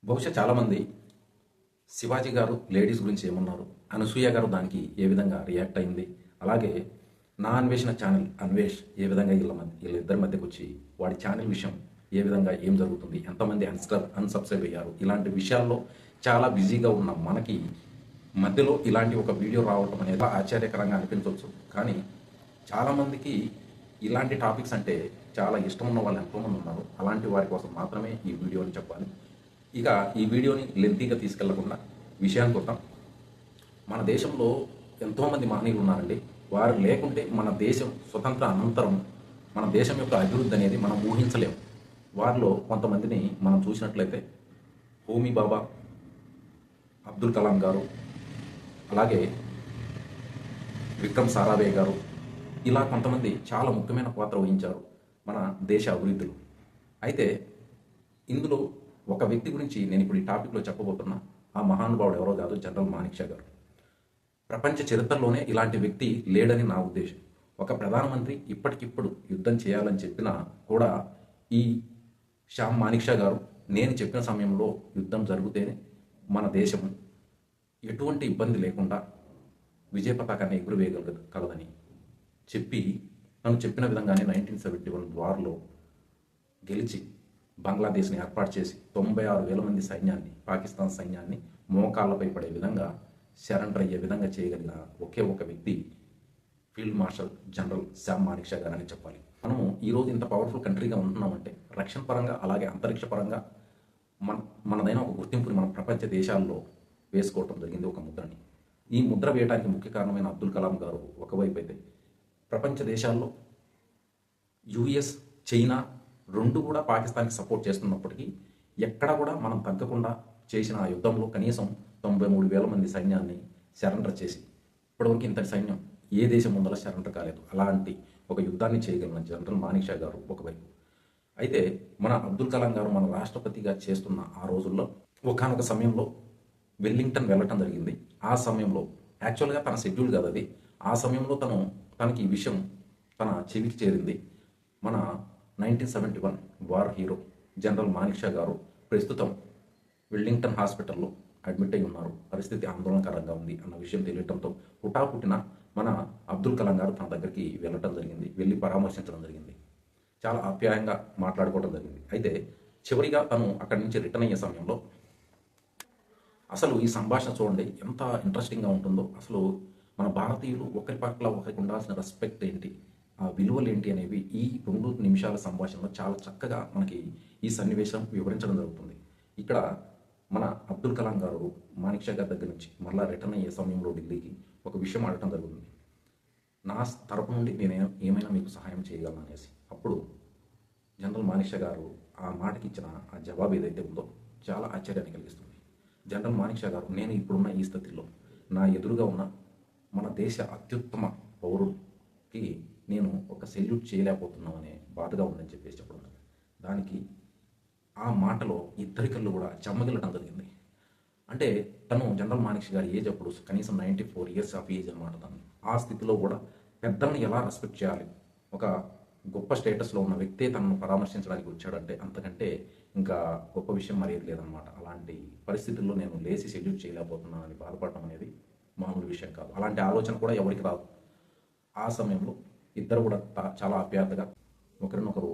బహుశా చాలామంది శివాజీ గారు లేడీస్ గురించి ఏమన్నారు, అనసూయ గారు దానికి ఏ విధంగా రియాక్ట్ అయింది, అలాగే నా అన్వేషణ ఛానల్ అన్వేష్ ఏ విధంగా వీళ్ళిద్దరి మధ్యకు వచ్చి వాడి ఛానల్ విషయం ఏ విధంగా ఏం జరుగుతుంది, ఎంతమంది అన్సబ్స్క్రైబ్ అయ్యారు, ఇలాంటి విషయాల్లో చాలా బిజీగా ఉన్న మనకి మధ్యలో ఇలాంటి ఒక వీడియో రావటం అనేది ఆశ్చర్యకరంగా అనిపించవచ్చు. కానీ చాలామందికి ఇలాంటి టాపిక్స్ అంటే చాలా ఇష్టం ఉన్న వాళ్ళు ఎంతోమంది ఉన్నారు. అలాంటి వారి కోసం మాత్రమే ఈ వీడియో అని చెప్పాలి. ఇక ఈ వీడియోని లెంతీగా తీసుకెళ్లకుండా విషయానికి వద్దాం. మన దేశంలో ఎంతోమంది మహనీయులు ఉన్నారండి. వారు లేకుంటే మన దేశం స్వతంత్ర అనంతరం మన దేశం యొక్క అభివృద్ధి అనేది మనం ఊహించలేము. వారిలో కొంతమందిని మనం చూసినట్లయితే హోమీ బాబా, అబ్దుల్ కలాం గారు, అలాగే విక్రమ్ సారాభాయ్ గారు, ఇలా కొంతమంది చాలా ముఖ్యమైన పాత్ర వహించారు మన దేశ అభివృద్ధిలో. అయితే ఇందులో ఒక వ్యక్తి గురించి నేను ఇప్పుడు ఈ టాపిక్లో చెప్పబోతున్నా. ఆ మహానుభావుడు ఎవరో కాదు, జనరల్ మాణిక్ షా గారు. ప్రపంచ చరిత్రలోనే ఇలాంటి వ్యక్తి లేడని నా ఉద్దేశం. ఒక ప్రధానమంత్రి ఇప్పటికిప్పుడు యుద్ధం చేయాలని చెప్పినా కూడా ఈ మాణిక్ షా గారు నేను చెప్పిన సమయంలో యుద్ధం జరిగితేనే మన దేశం ఎటువంటి ఇబ్బంది లేకుండా విజయ పతాకాన్ని ఎగురవేయగలదని చెప్పి నన్ను చెప్పిన విధంగానే 1971 వార్లో గెలిచి బంగ్లాదేశ్ని ఏర్పాటు చేసి 96,000 మంది సైన్యాన్ని, పాకిస్తాన్ సైన్యాన్ని మోకాళ్ళపై పడే విధంగా సరెండర్ అయ్యే విధంగా చేయగలిగిన ఒకే ఒక వ్యక్తి field marshal general Manik Shah గారు అని చెప్పాలి. మనము ఈరోజు ఇంత పవర్ఫుల్ కంట్రీగా ఉంటున్నామంటే రక్షణ పరంగా అలాగే అంతరిక్ష పరంగా మనదైన ఒక గుర్తింపుని మన ప్రపంచ దేశాల్లో వేసుకోవటం జరిగింది, ఒక ముద్రని. ఈ ముద్ర వేయడానికి ముఖ్య కారణమైన అబ్దుల్ కలాం గారు ఒకవైపు అయితే, ప్రపంచ దేశాల్లో యుఎస్, చైనా రెండు కూడా పాకిస్తాన్కి సపోర్ట్ చేస్తున్నప్పటికీ ఎక్కడ కూడా మనం తగ్గకుండా చేసిన ఆ యుద్ధంలో కనీసం 93,000 మంది సైన్యాన్ని సరెండర్ చేసి, ఇప్పటివరకు ఇంతటి సైన్యం ఏ దేశం ముందర సరెండర్ కాలేదు. అలాంటి ఒక యుద్ధాన్ని చేయగలిగిన జనరల్ మాణిక్ షా గారు ఒకవైపు అయితే, మన అబ్దుల్ కలాం గారు మన రాష్ట్రపతిగా చేస్తున్న ఆ రోజుల్లో ఒకానొక సమయంలో వెల్లింగ్టన్ వెళ్ళటం జరిగింది. ఆ సమయంలో యాక్చువల్గా తన షెడ్యూల్ కాదు అది. ఆ సమయంలో తనకి ఈ విషయం తన చెవికి చేరింది. మన 1971 war hero general Manik Shah గారు ప్రస్తుతం వెల్లింగ్టన్ హాస్పిటల్లో అడ్మిట్ అయి ఉన్నారు, పరిస్థితి ఆందోళనకరంగా ఉంది అన్న విషయం తెలియటంతో పుట్టిన మన అబ్దుల్ కలాం గారు తన దగ్గరికి వెళ్ళటం జరిగింది, వెళ్ళి పరామర్శించడం జరిగింది, చాలా ఆప్యాయంగా మాట్లాడుకోవడం జరిగింది. అయితే చివరిగా తను అక్కడి నుంచి రిటర్న్ అయ్యే సమయంలో అసలు ఈ సంభాషణ చూడండి ఎంత ఇంట్రెస్టింగ్గా ఉంటుందో. అసలు మన భారతీయులు ఒకరి పట్ల ఒకరికి ఉండాల్సిన రెస్పెక్ట్ ఏంటి, ఆ విలువలు ఏంటి అనేవి ఈ 2 నిమిషాల సంభాషణలో చాలా చక్కగా మనకి ఈ సన్నివేశం వివరించడం జరుగుతుంది. ఇక్కడ మన అబ్దుల్ కలాం గారు మాణిక్ షా గారి దగ్గర నుంచి మళ్ళీ రిటర్న్ అయ్యే సమయంలో ఢిల్లీకి ఒక విషయం అడగటం జరుగుతుంది. నా తరపు నుండి నేను ఏమైనా మీకు సహాయం చేయగలను అనేసి. అప్పుడు జనరల్ మాణిక్ షా గారు ఆ మాటకి ఇచ్చిన ఆ జవాబు ఏదైతే ఉందో చాలా ఆశ్చర్యాన్ని కలిగిస్తుంది. జనరల్ మాణిక్ షా గారు, నేను ఇప్పుడున్న ఈ స్థితిలో నా ఎదురుగా ఉన్న మన దేశ అత్యుత్తమ పౌరుడికి నేను ఒక సెల్యూట్ చేయలేకపోతున్నామనే బాధగా ఉందని చెప్పేసి చెప్పడం. దానికి ఆ మాటలో ఇద్దరి కళ్ళు కూడా చెమ్మగిల్లడం జరిగింది. అంటే తను జనరల్ మాణిక్ షా గారి ఏజ్ అప్పుడు కనీసం 94 ఇయర్స్ ఆఫ్ ఏజ్ అనమాట. తను ఆ స్థితిలో కూడా పెద్దల్ని ఎలా రెస్పెక్ట్ చేయాలి, ఒక గొప్ప స్టేటస్లో ఉన్న వ్యక్తే తనను పరామర్శించడానికి వచ్చాడంటే అంతకంటే ఇంకా గొప్ప విషయం మరేది లేదనమాట. అలాంటి పరిస్థితుల్లో నేను లేచి సెల్యూట్ చేయలేకపోతున్నానని బాధపడటం అనేది మామూలు విషయం కాదు. అలాంటి ఆలోచన కూడా ఎవరికి రాదు. ఆ సమయంలో ఇద్దరు కూడా చాలా ఆప్యాయతగా ఒకరినొకరు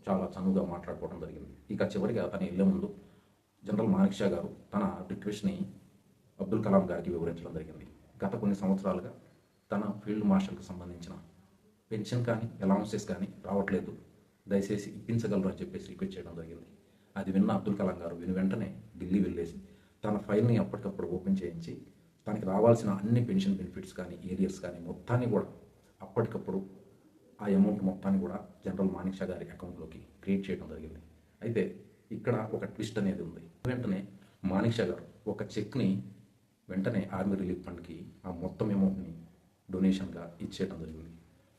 చాలా చనువుగా మాట్లాడుకోవడం జరిగింది. ఇక చివరిగా తను వెళ్ళే ముందు జనరల్ మాణిక్ షా గారు తన రిక్వెస్ట్ని అబ్దుల్ కలాం గారికి వివరించడం జరిగింది. గత కొన్ని సంవత్సరాలుగా తన ఫీల్డ్ మార్షల్కి సంబంధించిన పెన్షన్ కానీ అలౌన్సెస్ కానీ రావట్లేదు, దయచేసి ఇప్పించగలరు అని చెప్పేసి రిక్వెస్ట్ చేయడం జరిగింది. అది విన్న అబ్దుల్ కలాం గారు వెంటనే ఢిల్లీ వెళ్ళేసి తన ఫైల్ని అప్పటికప్పుడు ఓపెన్ చేయించి తనకి రావాల్సిన అన్ని పెన్షన్ బెనిఫిట్స్ కానీ ఏరియర్స్ కానీ మొత్తాన్ని కూడా అప్పటికప్పుడు ఆ అమౌంట్ మొత్తాన్ని కూడా జనరల్ మాణిక్ షా గారి అకౌంట్లోకి క్రియేట్ చేయడం జరిగింది. అయితే ఇక్కడ ఒక ట్విస్ట్ అనేది ఉంది. వెంటనే మాణిక్ షా గారు ఒక చెక్ని వెంటనే ఆర్మీ రిలీఫ్ ఫండ్కి ఆ మొత్తం అమౌంట్ని డొనేషన్గా ఇచ్చేయడం జరిగింది.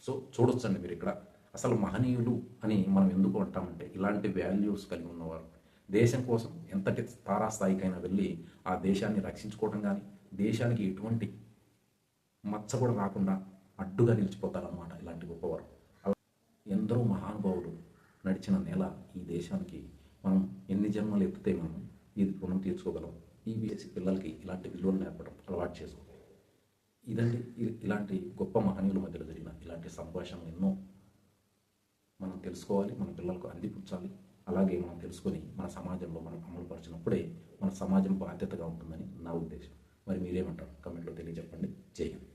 సో చూడొచ్చండి మీరు ఇక్కడ అసలు మహనీయులు అని మనం ఎందుకు అంటామంటే ఇలాంటి వాల్యూస్ కలిగి ఉన్నవారు దేశం కోసం ఎంతటి తారాస్థాయికైనా వెళ్ళి ఆ దేశాన్ని రక్షించుకోవడం కానీ దేశానికి ఎటువంటి మచ్చ కూడా రాకుండా అడ్డుగా నిలిచిపోతారన్నమాట ఇలాంటి గొప్పవారు. అలా ఎందరో మహానుభావులు నడిచిన నేల ఈ దేశానికి మనం ఎన్ని జన్మలు ఎత్తితే మనం ఇది రుణం తీర్చుకోగలం. ఈబీఎస్సీ పిల్లలకి ఇలాంటి విలువలు నేర్పడం అలవాటు చేసుకో. ఇదండి ఇలాంటి గొప్ప మహనీయుల మధ్యలో జరిగిన ఇలాంటి సంభాషణలు ఎన్నో మనం తెలుసుకోవాలి, మన పిల్లలకు అందిపుచ్చాలి. అలాగే మనం తెలుసుకొని మన సమాజంలో మనం అమలుపరిచినప్పుడే మన సమాజం బాధ్యతగా ఉంటుందని నా ఉద్దేశం. మరి మీరేమంటారు? కమెంట్లో తెలియజెప్పండి. జై హింద్.